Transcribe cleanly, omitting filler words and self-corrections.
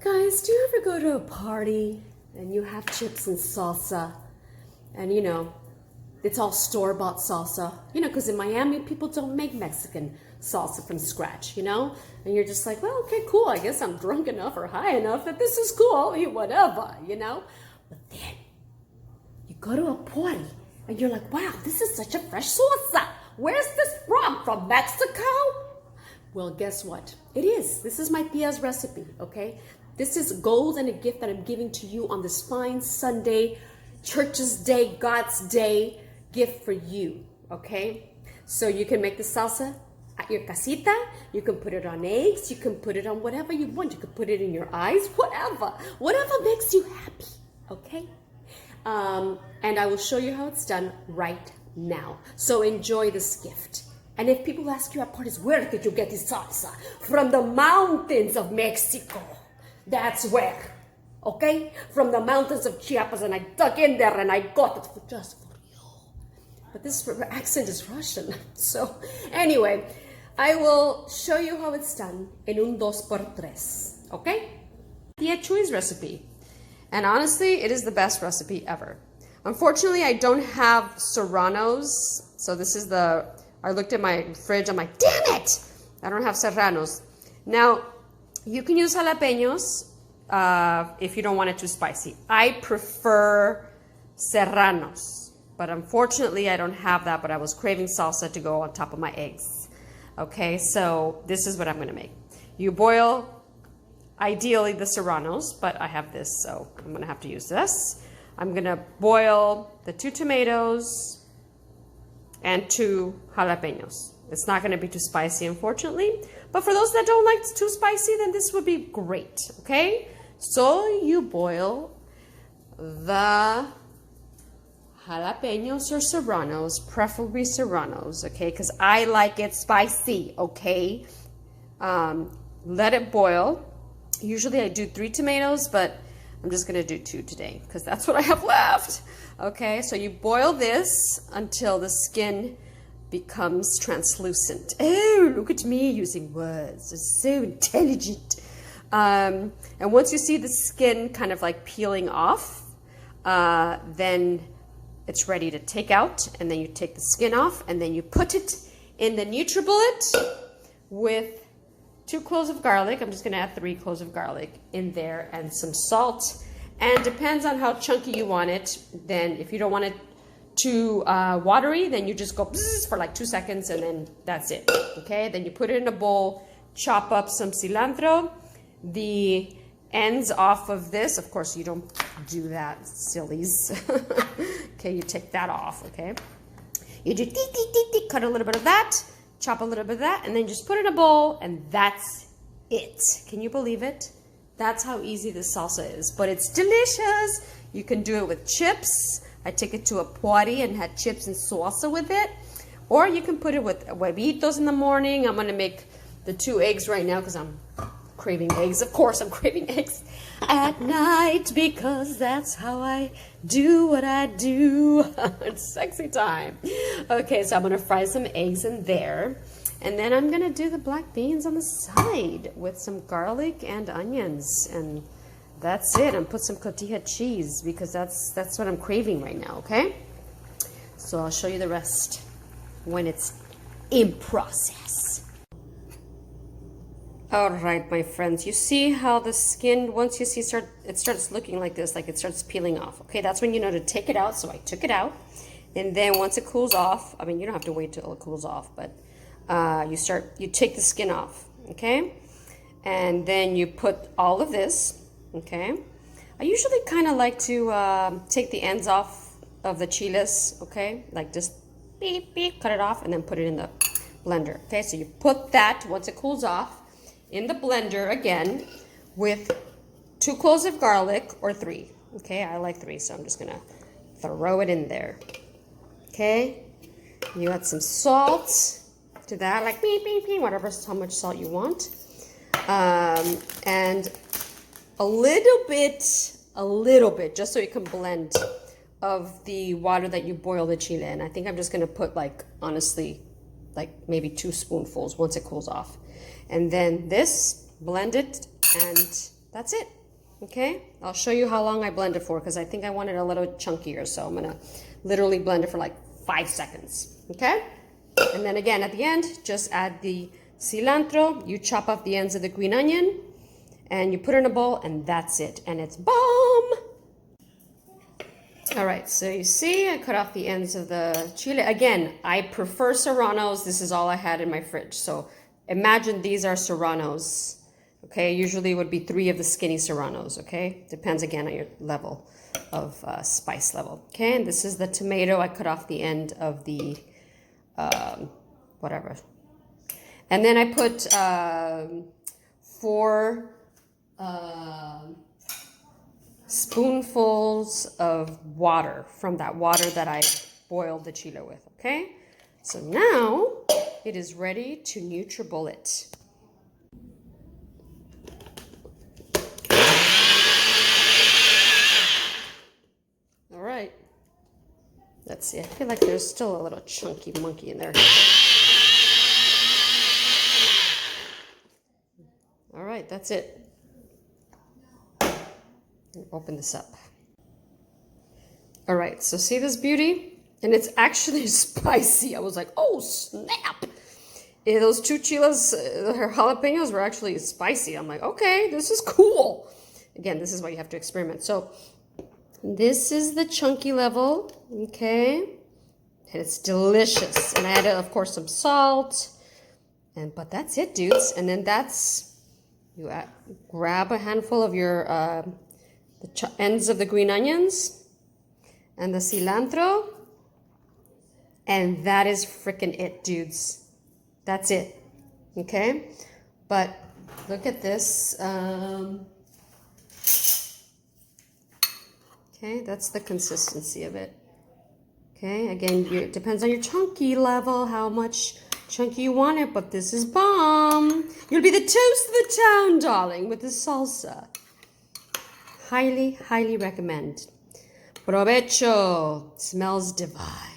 Guys, do you ever go to a party and you have chips and salsa and it's all store-bought salsa, because in Miami people don't make Mexican salsa from scratch, and you're just like, well, okay, cool, I guess I'm drunk enough or high enough that this is cool, I'll eat whatever, but then you go to a party and you're like, wow, this is such a fresh salsa. Where's this from Mexico? Well, guess what? It is. This is my tia's recipe, okay? This is gold and a gift that I'm giving to you on this fine Sunday, Church's Day, God's Day gift for you, okay? So you can make the salsa at your casita. You can put it on eggs. You can put it on whatever you want. You can put it in your eyes, whatever makes you happy, okay? And I will show you how it's done right now. So enjoy this gift. And if people ask you at parties, where did you get this salsa? From the mountains of Mexico. That's where, okay? From the mountains of Chiapas, and I dug in there and I got it just for you. But this accent is Russian. So anyway, I will show you how it's done in un dos por tres, okay? Tia Chuy's recipe. And honestly, it is the best recipe ever. Unfortunately, I don't have serranos. So this is I looked at my fridge, I'm like, damn it! I don't have serranos. Now, you can use jalapenos if you don't want it too spicy. I prefer serranos, but unfortunately I don't have that, but I was craving salsa to go on top of my eggs. Okay, so this is what I'm gonna make. You boil, ideally the serranos, but I have this, so I'm gonna have to use this. I'm gonna boil the 2 tomatoes and 2 jalapenos. It's not gonna be too spicy, unfortunately. But for those that don't like too spicy, then this would be great, okay? So you boil the jalapenos or serranos, preferably serranos, okay? Because I like it spicy, okay? Let it boil. Usually I do 3 tomatoes, but I'm just gonna do 2 today because that's what I have left. Okay, so you boil this until the skin becomes translucent. Oh, look at me using words. It's so intelligent. And once you see the skin kind of like peeling off, then it's ready to take out, and then you take the skin off, and then you put it in the NutriBullet with 2 cloves of garlic. I'm just gonna add 3 cloves of garlic in there and some salt. And depends on how chunky you want it. Then if you don't want it too watery, then you just go for like 2 seconds and then that's it, okay? Then you put it in a bowl, chop up some cilantro. The ends off of this, of course you don't do that, sillies. Okay, you take that off, okay? You do cut a little bit of that, chop a little bit of that, and then just put it in a bowl, and that's it. Can you believe it? That's how easy this salsa is, but it's delicious. You can do it with chips. I take it to a party and had chips and salsa with it. Or you can put it with huevitos in the morning. I'm gonna make the 2 eggs right now because I'm craving eggs. Of course, I'm craving eggs at night because that's how I do what I do. It's sexy time. Okay, so I'm gonna fry some eggs in there. And then I'm gonna do the black beans on the side with some garlic and onions. And that's it, and put some cotija cheese because that's what I'm craving right now, okay? So I'll show you the rest when it's in process. All right, my friends, you see how the skin, once you see it starts looking like this, like it starts peeling off, okay? That's when you know to take it out, so I took it out. And then once it cools off, I mean, you don't have to wait till it cools off, but you take the skin off, okay? And then you put all of this, okay? I usually kind of like to take the ends off of the chiles, okay? Like just beep, beep, cut it off and then put it in the blender, okay? So you put that, once it cools off, in the blender again with 2 cloves of garlic or 3, okay? I like 3, so I'm just gonna throw it in there, okay? You add some salt to that, like beep, beep, beep, whatever, how much salt you want. And a little bit, just so you can blend of the water that you boil the chile in. I think I'm just gonna put like, honestly, like maybe 2 spoonfuls once it cools off. And then this, blend it and that's it. Okay, I'll show you how long I blend it for because I think I want it a little chunkier. So I'm gonna literally blend it for like 5 seconds. Okay, and then again at the end, just add the cilantro. You chop off the ends of the green onion and you put it in a bowl, and that's it. And it's bomb. All right, so you see I cut off the ends of the chile. Again, I prefer serranos. This is all I had in my fridge. So imagine these are serranos. Okay, usually it would be 3 of the skinny serranos, okay? Depends again on your level of spice level. Okay, and this is the tomato. I cut off the end of the whatever. And then I put 4 spoonfuls of water from that water that I boiled the chile with, okay? So now it is ready to NutriBullet. All right. Let's see. I feel like there's still a little chunky monkey in there. All right, that's it. Open this up. All right, so see this beauty? And it's actually spicy. I was like, oh, snap. Those 2 chiles, her jalapenos were actually spicy. I'm like, okay, this is cool. Again, this is why you have to experiment. So this is the chunky level, okay? And it's delicious. And I added, of course, some salt. But that's it, dudes. And then you grab a handful of your the ends of the green onions and the cilantro, and that is freaking it, dudes. That's it, okay? But look at this. Okay, that's the consistency of it. Okay, again, it depends on your chunky level, how much chunky you want it, but this is bomb. You'll be the toast of the town, darling, with this salsa. Highly, highly recommend. Provecho. Smells divine.